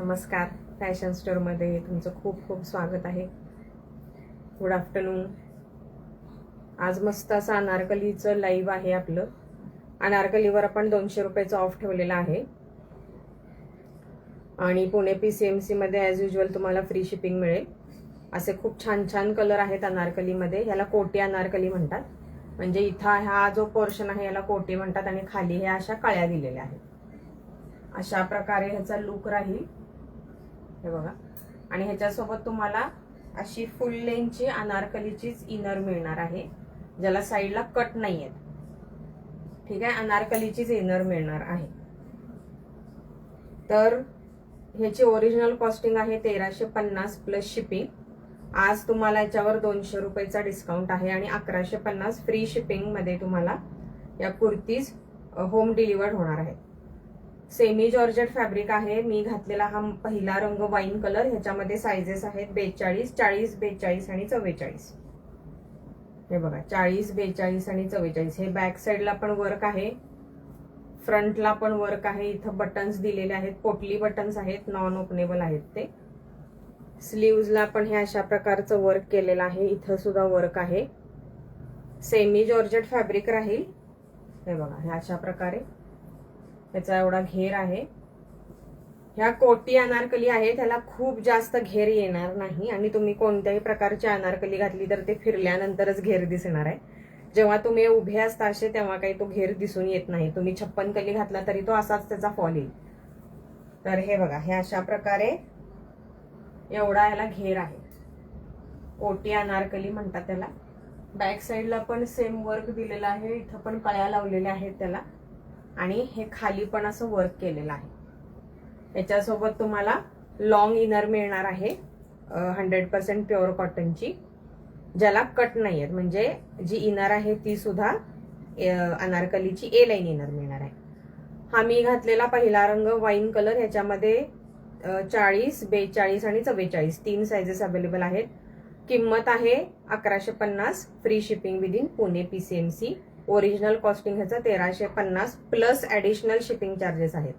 नमस्कार, फॅशन स्टोअरमध्ये तुमचं खूप खूप स्वागत आहे. Good afternoon. आज मस्त असं अनारकलीचं लाईव्ह आहे आपलं. अनारकलीवर आपण 200 रुपयाचं ऑफ ठेवलेला आहे आणि पुणे PCMC मध्ये ॲज युजल तुम्हाला फ्री शिपिंग मिळेल. असे खूप छान छान कलर आहेत अनारकलीमध्ये. ह्याला कोटी अनारकली म्हणतात. म्हणजे इथं हा जो पोर्शन आहे याला कोटी म्हणतात आणि खाली ह्या अशा कळ्या दिलेल्या आहेत. अशा प्रकारे ह्याचा लुक राहील, हे बघा. आणि ह्याच्यासोबत तुम्हाला अशी फुल लेंथची अनारकलीचीच इनर मिळणार आहे, ज्याला साईडला कट नाही आहेत. ठीक आहे, अनारकलीचीच इनर मिळणार आहे. तर ह्याची ओरिजिनल कॉस्टिंग आहे 1350 प्लस शिपिंग. आज तुम्हाला याच्यावर 200 रुपयाचा डिस्काउंट आहे आणि 1150 फ्री शिपिंग मध्ये तुम्हाला या कुर्तीज होम डिलिव्हर्ड होणार आहेत. सेमी जॉर्जेट फॅब्रिक आहे. मी घातलेला हा पहिला रंग वाईन कलर. ह्याच्यामध्ये साइजेस आहेत 42, 40, 42 आणि 44. हे बघा, 40, 42 आणि 44. हे बॅक साइडला पण वर्क आहे, फ्रंटला पण वर्क आहे. इथं बटन्स दिलेले आहेत, पोटली बटन्स आहेत, नॉन ओपनेबल आहेत ते. स्लीव्हजला पण हे अशा प्रकारचं वर्क केलेलं आहे. इथं सुद्धा वर्क आहे. सेमी जॉर्जेट फॅब्रिक राहील. हे बघा, हे अशा प्रकारे त्याचा एवढा घेर आहे. ह्या कोटी अनारकली आहे, त्याला खूप जास्त घेर येणार नाही आणि तुम्ही कोणत्याही प्रकारची अनारकली घातली तर ते फिरल्यानंतरच घेर दिसणार आहे. जेव्हा तुम्ही उभे असता असे तेव्हा काही तो घेर दिसून येत नाही. तुम्ही 56 कली घातला तरी तो असाच त्याचा फॉल येईल. तर हे बघा, हे अशा प्रकारे एवढा याला घेर आहे. कोटी अनारकली म्हणतात त्याला. बॅक साइडला पण सेम वर्क दिलेला आहे. इथं पण कळ्या लावलेल्या आहेत त्याला आणि हे खाली पण असं वर्क केलेलं आहे. याच्यासोबत तुम्हाला लॉंग इनर मिळणार आहे 100% प्युअर कॉटनची, ज्याला कट नाही आहेत. म्हणजे जी इनर आहे ती सुद्धा अनारकलीची ए लाईन इनर मिळणार आहे. हा मी घातलेला पहिला रंग वाईन कलर. ह्याच्यामध्ये 40, 42 आणि 44 3 साइजेस अवेलेबल आहेत. किंमत आहे 1150 free shipping within Pune PCMC. Original costing ह्याचं 1350 प्लस ऍडिशनल शिपिंग चार्जेस आहेत.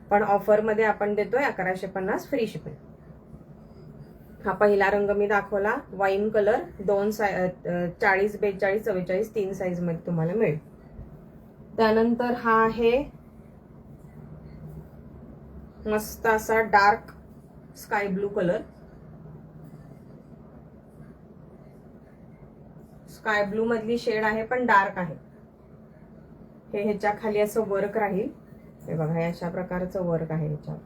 पण ऑफर मध्ये आपण देतोय 1150 फ्री शिपिंग. हा पहिला रंग मी दाखवला वाईन कलर. 40, 42, 44 3 साइज मध्ये तुम्हाला मिळेल. त्यानंतर हा आहे मस्त असा dark sky blue colour. Sky blue मधली शेड आहे पण डार्क आहे. हे ह्याच्या खाली असं वर्क राहील. हे बघा, हे अशा प्रकारचं वर्क आहे ह्याच्यावर.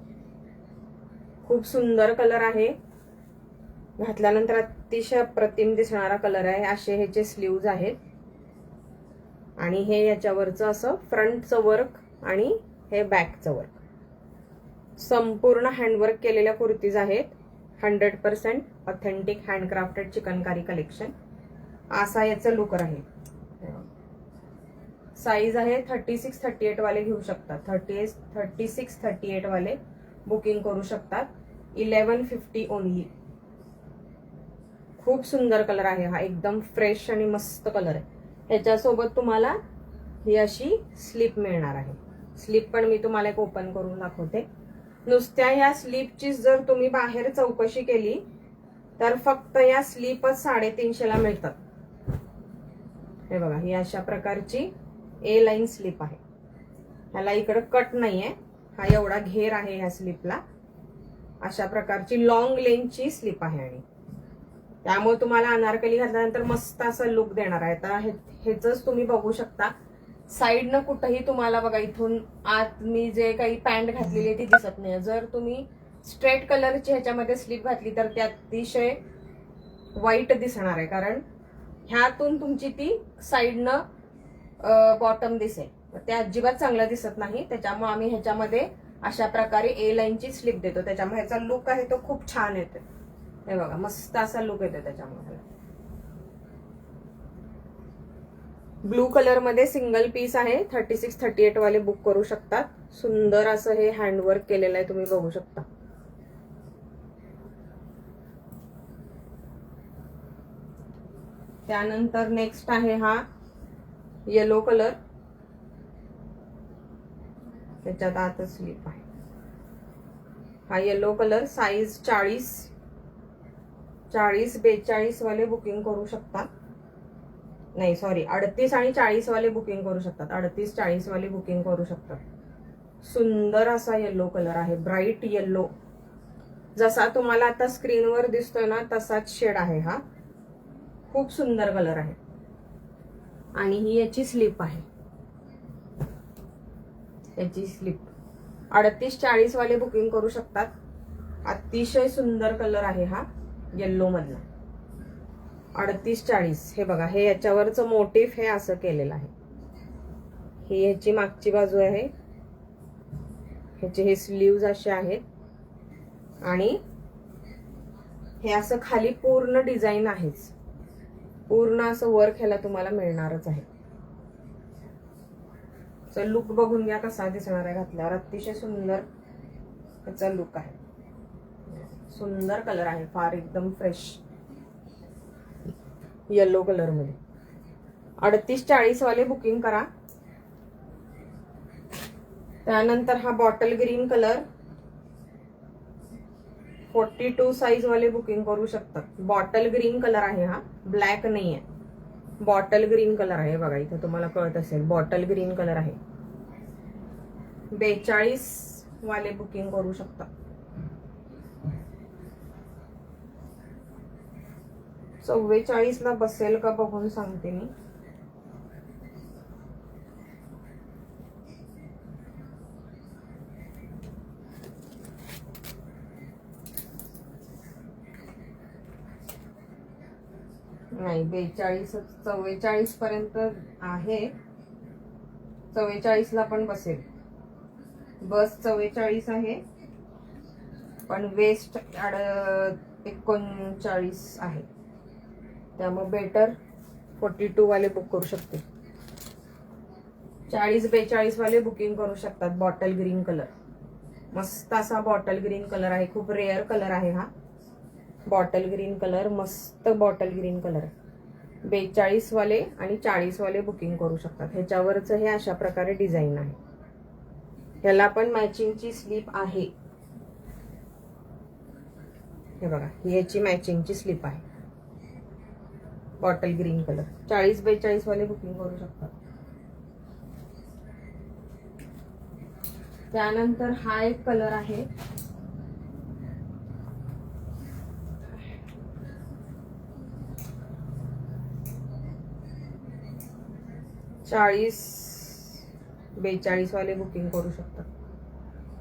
खूप सुंदर कलर आहे. घातल्यानंतर अतिशय अप्रतिम दिसणारा कलर आहे. असे ह्याचे स्लीव्ज आहेत आणि हे याच्यावरचं असं फ्रंटचं वर्क आणि हे बॅकचं वर्क. संपूर्ण हँडवर्क केलेल्या कुर्तीज आहेत. 100% ऑथेंटिक हँडक्राफ्टेड चिकनकारी कलेक्शन. असा याचं लुक राहील. साईज आहे 36, 38 वाले घेऊ शकतात. 36, 38 वाले बुकिंग करू शकतात. 1150 ओनली. खूप सुंदर कलर आहे हा, एकदम फ्रेश आणि मस्त कलर आहे. ह्याच्यासोबत तुम्हाला ही अशी स्लीप मिळणार आहे. स्लीप पण मी तुम्हाला एक ओपन करून दाखवते. नुसत्या ह्या स्लीपची जर तुम्ही बाहेर चौकशी केली तर फक्त या स्लीपच 350 ला मिळतात. हे बघा, ही अशा प्रकारची ए लाईन स्लीप आहे. ह्याला इकडे कट नाहीये. हा एवढा घेर आहे ह्या स्लीपला. अशा प्रकारची लॉंग लेंथची स्लीप आहे आणि त्यामुळे तुम्हाला अनारकली घातल्यानंतर मस्त असा लुक देणार आहे. आता ह्याच तुम्ही बघू शकता. साईडनं कुठंही तुम्हाला बघा इथून आत मी जे काही पॅन्ट घातलेली आहे ती दिसत नाही. जर तुम्ही स्ट्रेट कलरची ह्याच्यामध्ये स्लीप घातली तर ते अतिशय वाईट दिसणार आहे, कारण ह्यातून तुमची ती साईडनं बॉटम दिसेल. ते अजिबात चांगलं दिसत नाही. त्याच्यामुळे आम्ही ह्याच्यामध्ये अशा प्रकारे ए लाईनची स्लीप देतो. त्याच्यामुळे ह्याचा लुक आहे तो खूप छान येतो. हे बघा, मस्त असा लुक येतो त्याच्यामुळे. ब्लू कलर मध्ये सिंगल पीस आहे. 36, 38 वाले बुक करू शकतात. सुंदर असं हे हँडवर्क केलेलं आहे, तुम्ही बघू शकता. त्यानंतर नेक्स्ट आहे हा येलो कलर. त्याच्यात आतच स्लीप आहे. हा येलो कलर, साईज 40-42 वाले बुकिंग करू शकता. नाही सॉरी, 38 आणि 40 वाले बुकिंग करू शकतात. 38-40 वाले बुकिंग करू शकतात. सुंदर असा येलो कलर आहे, ब्राईट येलो. जसा तुम्हाला आता स्क्रीनवर दिसतोय ना तसाच शेड आहे हा. खूप सुंदर कलर आहे. आणि ही याची स्लीप आहे. याची स्लीप 38-40 वाले बुकिंग करू शकतात. अतिशय सुंदर कलर आहे हा येल्लो मधला. 38-40. हे बघा, हे याच्यावरचं मोटिफ हे असं केलेलं आहे. ही ह्याची मागची बाजू आहे. ह्याचे हे स्लीव्ज असे आहेत आणि हे असं खाली पूर्ण डिझाईन आहेच. पूर्ण असं वर्क ह्याला तुम्हाला मिळणारच आहे. लुक बघून घ्या कसा दिसणार आहे घातल्यावर. अतिशय सुंदर ह्याचा लुक आहे. सुंदर कलर आहे, फार एकदम फ्रेश येलो कलर मध्ये. 38-40 वाले बुकिंग करा. त्यानंतर हा बॉटल ग्रीन कलर, 42 साईज वाले बुकिंग करू शकतात. बॉटल ग्रीन कलर आहे हा, ब्लॅक नाही आहे. बॉटल ग्रीन कलर आहे बघा, इथे तुम्हाला कळत असेल. बॉटल ग्रीन कलर आहे. 42 वाले बुकिंग करू शकता. 44 ला बसेल का बघून सांगते मी. नाही, 44 पर्यंत आहे. 44 ला पण बसेल. बस 44 आहे, पण वेस्ट 39 आहे. त्यामुळे बेटर 42 वाले बुक करू शकते. 40-42 वाले बुकिंग करू शकतात. बॉटल ग्रीन कलर, मस्त असा बॉटल ग्रीन कलर आहे. खूप रेअर कलर आहे हा बॉटल ग्रीन कलर. मस्त बॉटल ग्रीन कलर. 42 वाले आणि 40 वाले बुकिंग करू शकतात. ह्याच्यावरच हे अशा प्रकारे डिझाईन आहे. ह्याला पण मॅचिंगची स्लीप आहे. हे बघा, ही याची मॅचिंगची स्लीप आहे. Bottle green colour. 40-42 वाले बुकिंग करू शकतात. त्यानंतर हा एक कलर आहे. चाळीस 42 वाले बुकिंग करू शकतात.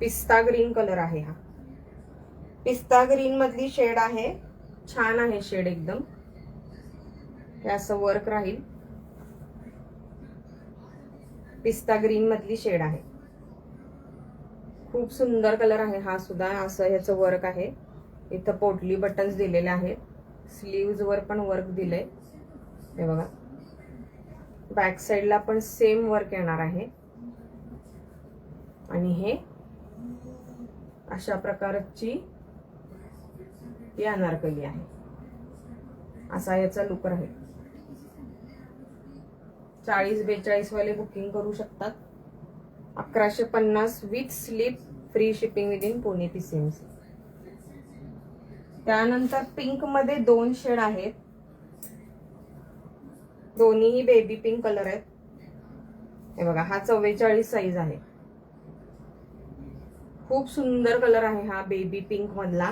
पिस्ता ग्रीन कलर आहे हा. पिस्ता ग्रीन मधली शेड आहे. छान आहे शेड एकदम. हे असं वर्क राहील. पिस्ता ग्रीन मधली शेड आहे. खूप सुंदर कलर आहे हा सुद्धा. असं ह्याचं वर्क आहे. इथं पोटली बटन्स दिलेले आहेत. स्लीव्ज वर पण वर्क दिलंय. हे बघा, बॅक साइडला पण सेम वर्क येणार आहे. आणि हे अशा प्रकारची ही अनारकली आहे. असा याचा लुक राहील. 40-42 वाले बुकिंग करू शकतात. 1150 with sleep, free shipping with in Pune PCMC. त्यानंतर पिंक मध्ये 2 शेड आहेत. दोन्हीही बेबी पिंक कलर आहेत. हे बघा, हा 44 साईज आहे. खूप सुंदर कलर आहे हा बेबी पिंक मधला.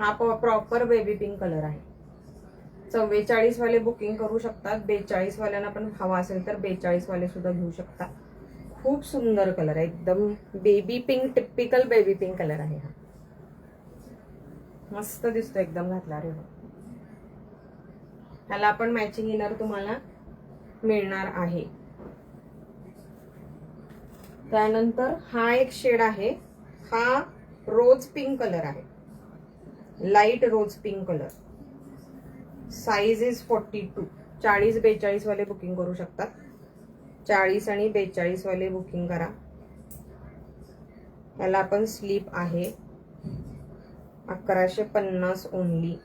हा प्रॉपर बेबी पिंक कलर आहे. 44 वाले बुकिंग करू शकतात. 42 वाल्यांना पण हवा असेल तर 42 वाले सुद्धा घेऊ शकता. खूप सुंदर कलर आहे. एकदम baby pink, typical baby pink colour आहे हा. मस्त दिसतो एकदम घातला रे. ह्याला पण मॅचिंग इनर तुम्हाला मिळणार आहे. त्यानंतर हा एक शेड आहे. हा रोज पिंक कलर आहे. Light rose pink colour. Size is 42. 40-42 वाले बुकिंग करू शकतात. 40 आणि 42 वाले बुकिंग करा. ह्याला पण स्लीप आहे. 1150 ओनली.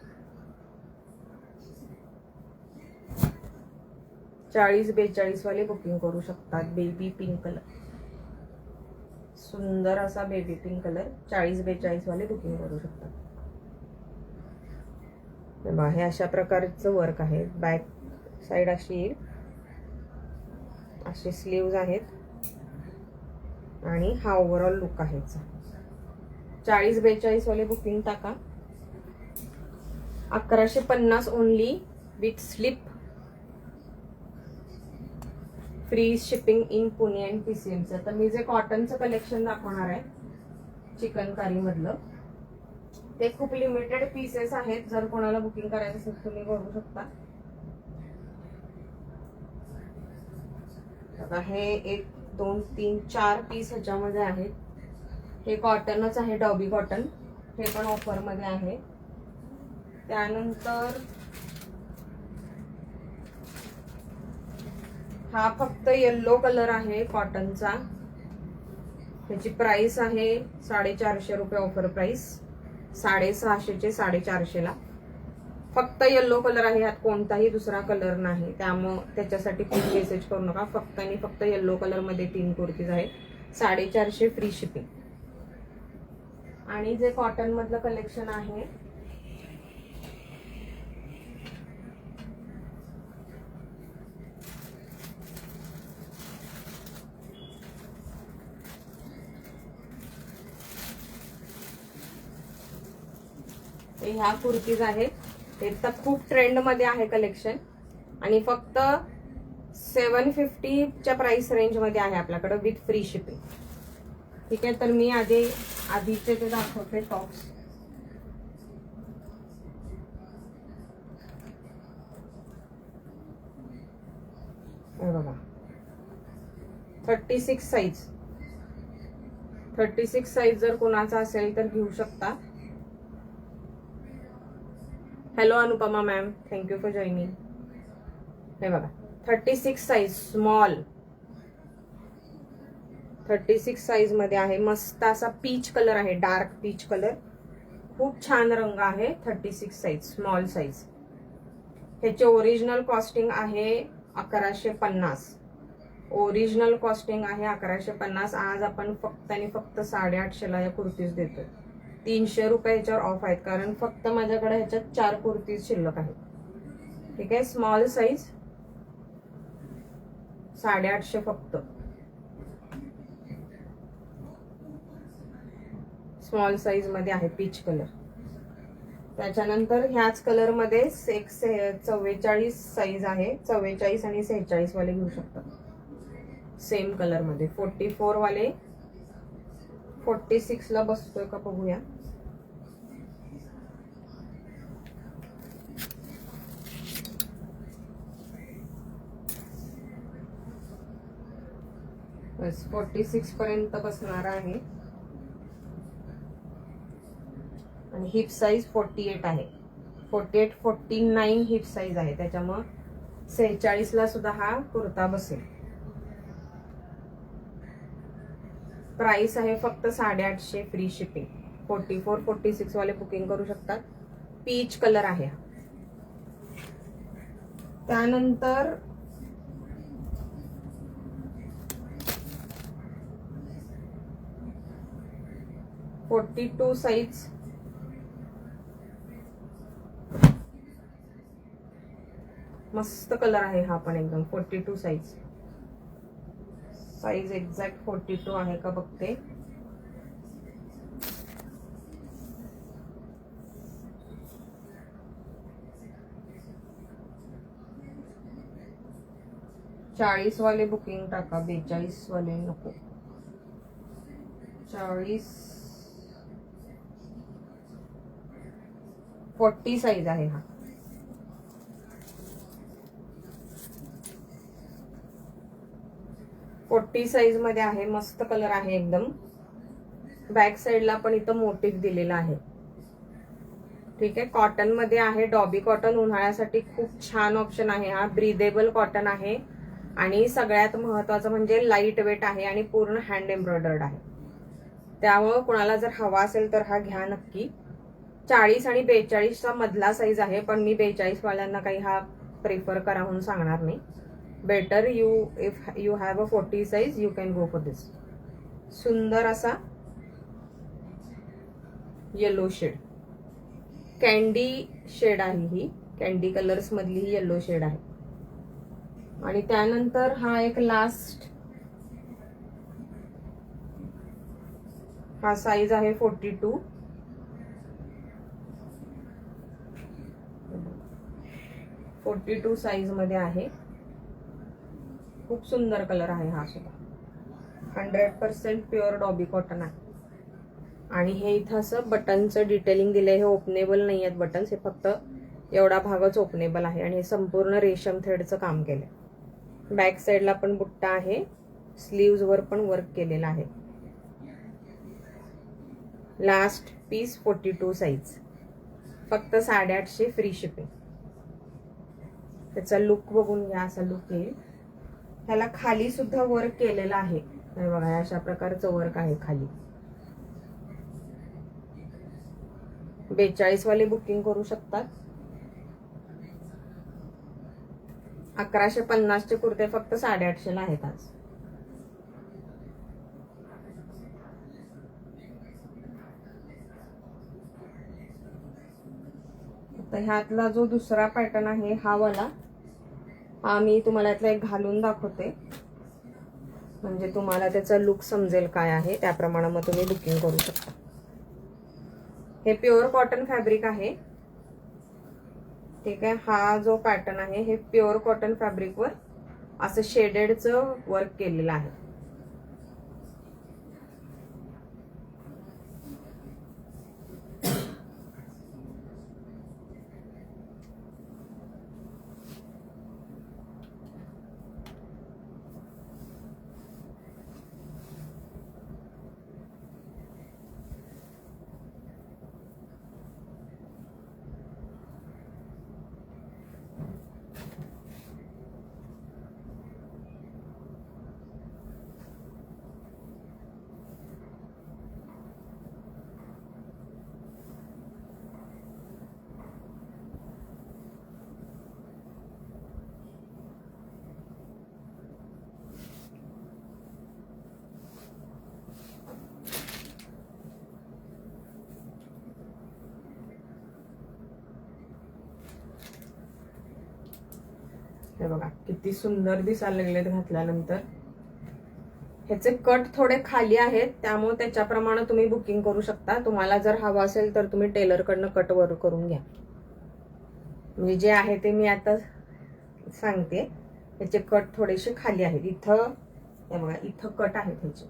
40-42 वाले बुकिंग करू शकतात. Baby pink colour. सुंदर असा बेबी पिंक कलर 40-42 वाले बुकिंग करू शकता. हे अशा प्रकारचं वर्क आहे. बॅक साइड अशी येईल, असे स्लीव्ज आहेत आणि हा ओव्हरऑल लुक आहे. 40-42 वाले बुकिंग टाका. 1150 only with slip, free shipping in Pune and PCMचं. तर मी जे कॉटनचं कलेक्शन दाखवणार आहे चिकनकारी मधलं, ते खूप लिमिटेड पीसेस आहेत. जर कोणाला बुकिंग करायचं असेल तुम्ही करू शकता. आता हे 1 2 3 4 पीस ह्याच्यामध्ये आहेत. हे कॉटनच आहे, डॉबी कॉटन. हे पण ऑफर मध्ये आहे. त्यानंतर हा फक्त येल्लो कलर आहे कॉटनचा. ह्याची प्राइस आहे 450 रुपये, ऑफर प्राइस 650 चे 450 ला. फक्त येल्लो कलर आहे, यात कोणताही दुसरा कलर नाही. त्यामुळे त्याच्यासाठी खूप मेसेज करू नका. फक्त आणि फक्त येल्लो कलर मध्ये 3 कुर्तीज आहेत. 450 फ्री शिपिंग. आणि जे कॉटन मधलं कलेक्शन आहे ह्या कुर्तीज आहेत. हे तर खूप ट्रेंड मध्ये आहे कलेक्शन आणि फक्त 750 च्या प्राइस रेंज मध्ये आहे आपल्याकडे विथ फ्री शिपिंग. ठीक आहे, तर मी आधीचे ते दाखवते टॉप्स. बघा 36 साइज. 36 साइज जर कोणाचा असेल तर घेऊ शकता. Hello Anupama ma'am, thank you for joining. हे बघा 36 साइज स्मॉल, 36 साइज मध्ये आहे. मस्त असा पीच कलर आहे, डार्क पीच कलर. खूप छान रंग आहे. 36 साइज स्मॉल साइज. ह्याचे ओरिजिनल कॉस्टिंग आहे 1150. ओरिजिनल कॉस्टिंग आहे 1150. आज आपण फक्त आणि फक्त 850 ला या कुर्तीज देतोय. 300 रुपये ह्याच्यावर ऑफ आहेत, कारण फक्त माझ्याकडे ह्याच्यात 4 कुर्तीज शिल्लक आहेत. ठीक आहे, स्मॉल साइज 850 फक्त. स्मॉल साइज मध्ये आहे पीच कलर. त्याच्यानंतर ह्याच कलर मध्ये 44 साइज आहे. 44 आणि 46 वाले घेऊ शकता. सेम कलर मध्ये. 44 वाले 46 ला बसतोय का बघूया. बस 46 पर्यंत बसणार आहे. आणि हिप साइज 48 आहे. 48-49 हिप साइज आहे. त्याच्यामुळे 46 ला सुद्धा हा कुर्ता बसेल. प्राइस आहे फक्त 850 फ्री शिपिंग. 44-46 वाले बुकिंग करू शकतात. पीच कलर आहे. त्यानंतर (42) साइज. मस्त कलर आहे हा पण एकदम. 42 साइज. साइज एक्झॅक्ट 42 आहे का बघते. (40) वाले बुकिंग टाका. 42 वाले नको. 40 साइज आहे हा. (40) साइज मध्ये आहे. मस्त कलर आहे एकदम. बॅक साइडला पण इथं मोटिव्ह दिलेला आहे. ठीक आहे, कॉटन मध्ये आहे. डॉबी कॉटन उन्हाळ्यासाठी खूप छान ऑप्शन आहे हा. ब्रीदेबल कॉटन आहे आणि सगळ्यात महत्वाचं म्हणजे लाईट वेट आहे आणि पूर्ण हँड एम्ब्रॉयडर्ड आहे. त्यामुळे कुणाला जर हवा असेल तर हा घ्या नक्की. 40 आणि 42 चा मधला साइज आहे, पण मी 42 वाल्यांना काही हा प्रेफर करा म्हणून सांगणार नाही. Better if you have a 40 size you can go for this. सुंदर असा येलो शेड, कॅन्डी शेड आहे ही, कॅन्डी कलर्स मधली ही येलो शेड आहे. आणि त्यानंतर हा एक लास्ट, हा साईज आहे 42. साईज मध्ये आहे. खूप सुंदर कलर आहे हा सुद्धा. 100% प्युअर डॉबी कॉटन आहे. आणि हे इथं असं बटनचं डिटेलिंग दिलंय. हे ओपनेबल नाही आहेत बटन्स, हे फक्त एवढा भागच ओपनेबल आहे. आणि हे संपूर्ण रेशम थ्रेडचं काम केलंय. बॅक साईडला पण बुट्टा आहे, स्लीव्ज वर पण वर्क केलेला आहे. लास्ट पीस 42 साईज, फक्त 850 फ्री शिपिंग. त्याचा लुक बघून घ्या, असा लुक येईल. ह्याला खाली सुद्धा वर्क केलेला आहे. हे बघा, अशा प्रकारचं वर्क आहे खाली. 42 वाले बुकिंग करू शकतात. 1150 चे कुर्ते फक्त 850 ला आहेत आज. आता ह्यातला जो दुसरा पॅटर्न आहे हा वाला, हा मी तुम्हाला यातला एक घालून दाखवते, म्हणजे तुम्हाला त्याचा लुक समजेल काय आहे. त्याप्रमाणे मग तुम्ही बुकिंग करू शकता. हे प्युअर कॉटन फॅब्रिक आहे. ठीक आहे. हा जो पॅटर्न आहे हे प्युअर कॉटन फॅब्रिकवर असं शेडेडचं वर्क केलेलं आहे. हे बघा किती सुंदर दिसायला लागलेत घातल्यानंतर. ह्याचे कट थोडे खाली आहेत, त्यामुळे त्याच्याप्रमाणे तुम्ही बुकिंग करू शकता. तुम्हाला जर हवा असेल तर तुम्ही टेलरकडनं कट वर करून घ्या. म्हणजे जे आहे ते मी आता सांगते. ह्याचे कट थोडेसे खाली आहेत. इथं हे बघा, इथं कट आहेत ह्याचे.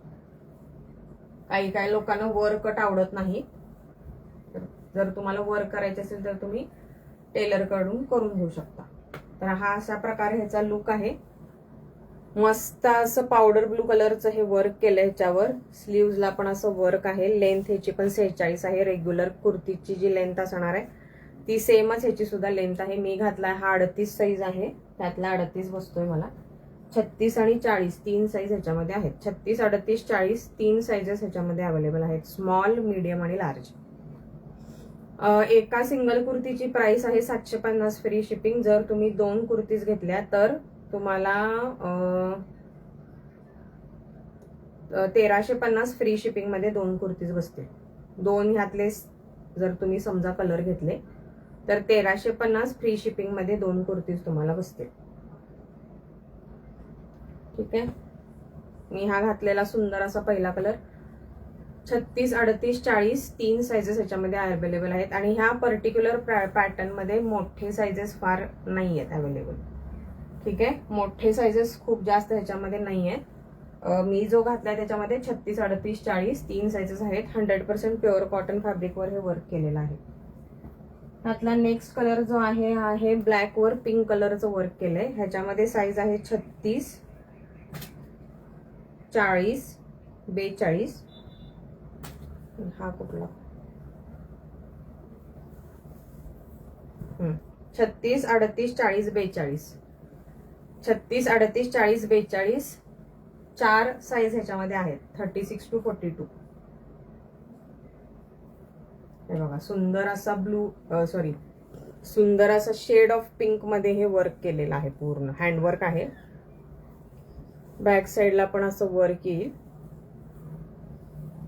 काही लोकांना वर कट आवडत नाही. जर तुम्हाला वर करायचे असेल तर तुम्ही टेलरकडून करून घेऊ शकता. तर हा अशा प्रकारे ह्याचा लुक आहे. मस्त असं पावडर ब्लू कलरचं हे वर्क केलं ह्याच्यावर. स्लीव्हजला पण असं वर्क आहे. लेंथ ह्याची पण 46 आहे. रेग्युलर कुर्तीची जी लेंथ असणार आहे ती सेमच ह्याची सुद्धा लेंथ आहे. मी घातलाय हा 38 साईज आहे. त्यातला 38 बसतोय मला. 36 आणि 40 तीन साईज ह्याच्यामध्ये आहेत. 36, 38, 40 तीन साईजेस ह्याच्यामध्ये अवेलेबल आहेत. स्मॉल, मीडियम आणि लार्ज. एका सिंगल कुर्तीची प्राइस आहे 750 फ्री शिपिंग. जर तुम्ही 2 कुर्तीज घेतल्या तर तुम्हाला 1350 फ्री शिपिंग मध्ये 2 कुर्तीज बसतील. 2 ह्यातले जर तुम्ही समजा कलर घेतले तर 1350 फ्री शिपिंग मध्ये 2 कुर्तीज तुम्हाला बसतील. ठीक आहे. मी हा घातलेला सुंदर असा पहिला कलर. 36, 38, 40 तीन साईजेस ह्याच्यामध्ये अवेलेबल आहेत. आणि ह्या पर्टिक्युलर पॅटर्न मध्ये मोठे साईजेस फार नाही आहेत अवेलेबल. ठीक आहे. मोठे साईजेस खूप जास्त ह्याच्यामध्ये नाही आहेत. मी जो घातलाय त्याच्यामध्ये 36, 38, 40 तीन साईजेस आहेत. 100% प्युअर कॉटन फॅब्रिकवर हे वर्क केलेलं आहे. ह्यातला नेक्स्ट कलर जो आहे ब्लॅक वर पिंक कलरचं वर्क केलंय. ह्याच्यामध्ये साईज आहे 36, 40, 42. हा कुठला 36, 38, 40, 42. 36, 38, 40, 42 4 साईज ह्याच्यामध्ये आहेत. 36 to 42. हे बघा, सुंदर असा सुंदर असा शेड ऑफ पिंक मध्ये हे वर्क केलेलं आहे. पूर्ण हँडवर्क आहे. बॅक साईडला पण असं वर्क येईल.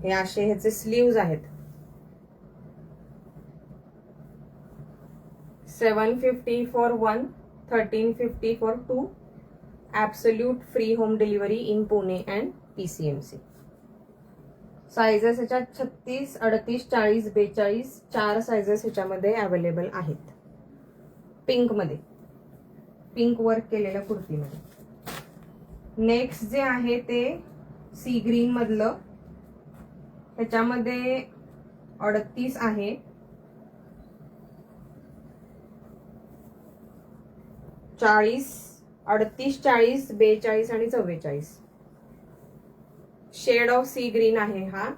हे असे ह्याचे स्लीव्ज आहेत. 750 for 1, 1350 for 2. Absolute free home delivery in Pune and PCMC. Sizes ह्याच्यात 36, 38, 40, 42 4 सायझेस ह्याच्यामध्ये अवेलेबल आहेत. पिंक मध्ये, पिंक वर्क केलेल्या कुर्तीमध्ये. नेक्स्ट जे आहे ते सी ग्रीन मधलं, ह्याच्यामध्ये 38 आहे. 40, 38, 40, 42 आणि 44. शेड ऑफ सी ग्रीन आहे हा.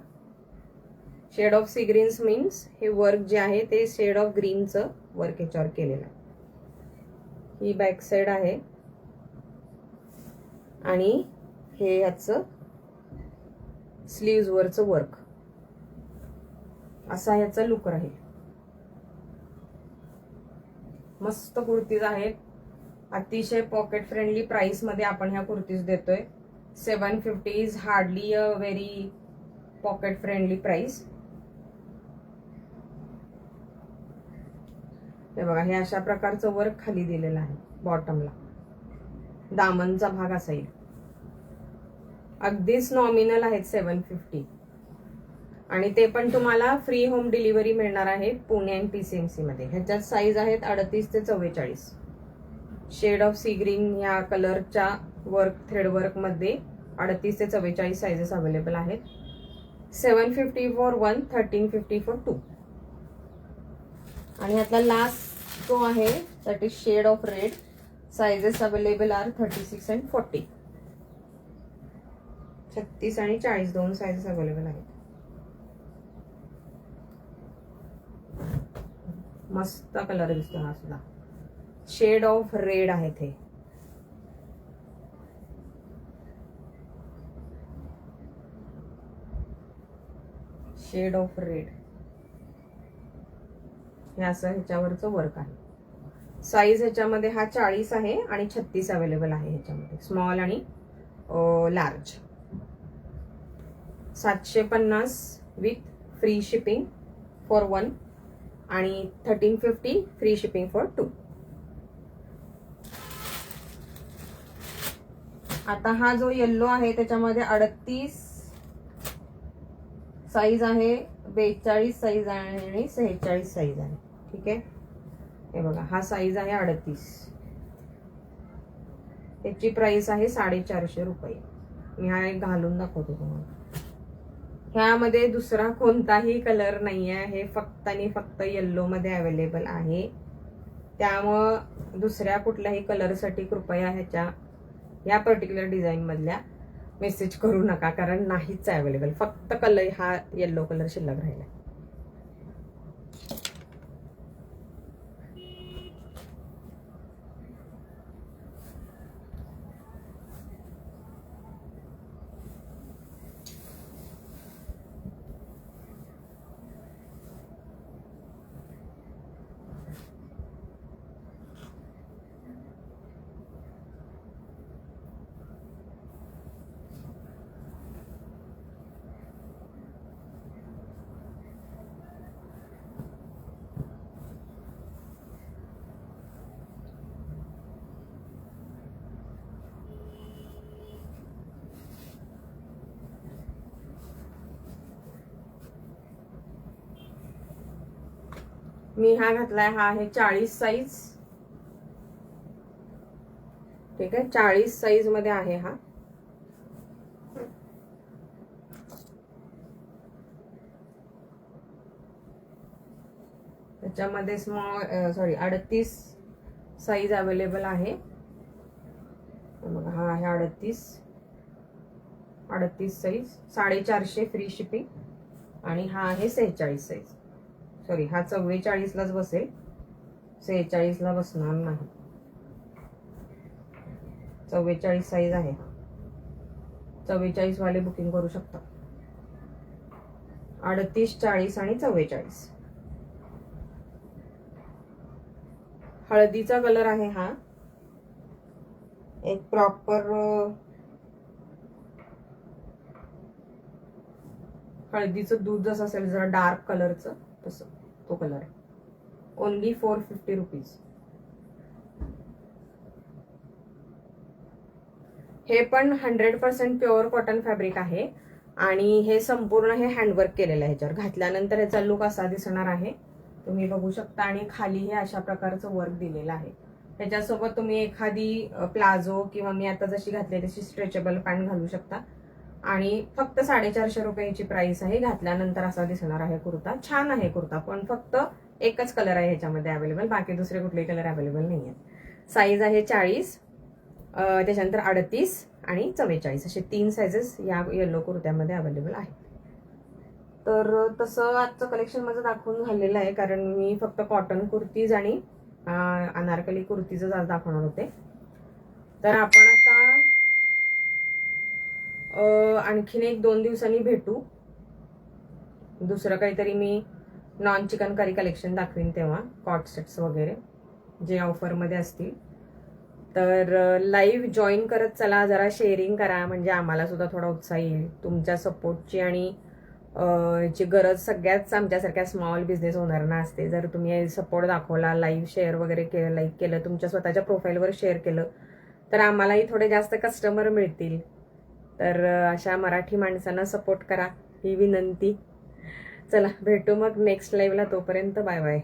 Shade of sea greens means हे वर्क जे आहे ते शेड ऑफ ग्रीनचं वर्क ह्याच्यावर केलेलं आहे. ही बॅक साइड आहे आणि हे ह्याचं स्लीव्ज वरचं वर्क. असा ह्याचा लुक राहील. मस्त कुर्तीज आहेत. अतिशय पॉकेट फ्रेंडली प्राइस मध्ये आपण ह्या कुर्तीज देतोय. 750 is hardly a very pocket friendly price. हे बघा, हे अशा प्रकारचं वर्क खाली दिलेलं आहे. बॉटमला दामनचा भाग असेल. अगदीच नॉमिनल आहेत 750 आणि ते पण तुम्हाला फ्री होम डिलिव्हरी मिळणार आहे पुणे अँड PCMC मध्ये. ह्याच्यात साईज आहेत 38 ते 44. शेड ऑफ सी ग्रीन या कलरच्या वर्क थ्रेड वर्क मध्ये 38 ते 44 साइजेस अवेलेबल आहेत. 750 फॉर 1, 1350 फॉर 2. आणि ह्यातला लास्ट जो आहे that is shade of red. Sizes available are 36 and 40. 36 आणि 40 दोन साइजेस अवेलेबल आहेत. मस्त कलर दिसतो हा सुद्धा. शेड ऑफ रेड आहे ते. शेड ऑफ रेड हे असं ह्याच्यावरचं वर्क आहे. साईज ह्याच्यामध्ये हा 40 आहे आणि 36 अवेलेबल आहे ह्याच्यामध्ये, स्मॉल आणि large. 750 with free shipping for 1 आणि 1350 फ्री शिपिंग फॉर 2. आता हा जो येल्लो आहे त्याच्यामध्ये 38 साईज आहे, 42 साईज आहे आणि 46 साईज आहे. ठीक आहे, हे बघा हा साईज आहे 38. त्याची प्राइस आहे 450 रुपये. मी हा एक घालून दाखवतो तुम्हाला. ह्यामध्ये दुसरा कोणताही कलर नाही आहे, हे फक्त आणि फक्त येल्लो मध्ये अवेलेबल आहे. त्यामुळं दुसऱ्या कुठल्याही कलरसाठी कृपया ह्या पर्टिक्युलर डिझाईन मधल्या मेसेज करू नका, कारण नाहीच आहे अवेलेबल. फक्त कलर हा येल्लो कलर शिल्लक राहिला. मी हा घातलाय, हा आहे 40 साईज. ठीक आहे, 40 साईज मध्ये आहे हा. त्याच्यामध्ये स्मॉल 38 साईज अवेलेबल आहे. बघा हा आहे 38 साईज, 450 फ्री शिपिंग. आणि हा आहे 46 साईज. सॉरी, हा 44 लाच बसेल, 46 ला बसणार नाही. 44 साईज आहे. 44 वाले बुकिंग करू शकता. 38, 40 आणि 44. हळदीचा कलर आहे हा. एक प्रॉपर हळदीचं दूध जसं असेल जरा डार्क कलरचं तसं तो कलर. Only 450 rupees. हे पण 100% प्युअर कॉटन फॅब्रिक आहे आणि हे संपूर्ण हे हँडवर्क केलेलं आहे. ह्याच्यावर घातल्यानंतर याचा लुक असा दिसणार आहे, तुम्ही बघू शकता. आणि खाली हे अशा प्रकारचं वर्क दिलेलं आहे. त्याच्यासोबत तुम्ही एखादी प्लाझो किंवा मी आता जशी घातली तशी स्ट्रेचेबल पॅन्ट घालू शकता. आणि फक्त 450 रुपयाची प्राइस आहे. घातल्यानंतर असा दिसणार आहे कुर्ता. छान आहे कुर्ता, पण फक्त एकच कलर आहे ह्याच्यामध्ये अवेलेबल, बाकी दुसरे कुठलेही कलर अवेलेबल नाही आहेत. साईज आहे 40, त्याच्यानंतर 38 आणि 44 असे 3 साइजेस या येलो कुर्त्यामध्ये अवेलेबल आहेत. तर तसं आजचं कलेक्शन माझं दाखवून झालेलं आहे, कारण मी फक्त कॉटन कुर्तीज आणि अनारकली कुर्तीजच आज दाखवणार होते. तर आपण आता आणखीन 1-2 दिवसांनी भेटू. दुसरं काहीतरी मी नॉन चिकन करी कलेक्शन दाखवीन तेव्हा, कॉट सेट्स वगैरे जे ऑफरमध्ये असतील. तर लाईव्ह जॉईन करत चला, जरा शेअरिंग करा, म्हणजे आम्हाला सुद्धा थोडा उत्साह येईल. तुमच्या सपोर्टची आणि ची गरज सगळ्याच आमच्यासारख्या स्मॉल बिझनेस ओनरना असते. जर तुम्ही सपोर्ट दाखवला, लाईव्ह शेअर वगैरे केलं, लाईक केलं, तुमच्या स्वतःच्या प्रोफाईलवर शेअर केलं, तर आम्हालाही थोडे जास्त कस्टमर मिळतील. तर अशा मराठी माणसांना सपोर्ट करा ही विनंती. चला भेटू मग नेक्स्ट लाईव्हला. तोपर्यंत बाय बाय.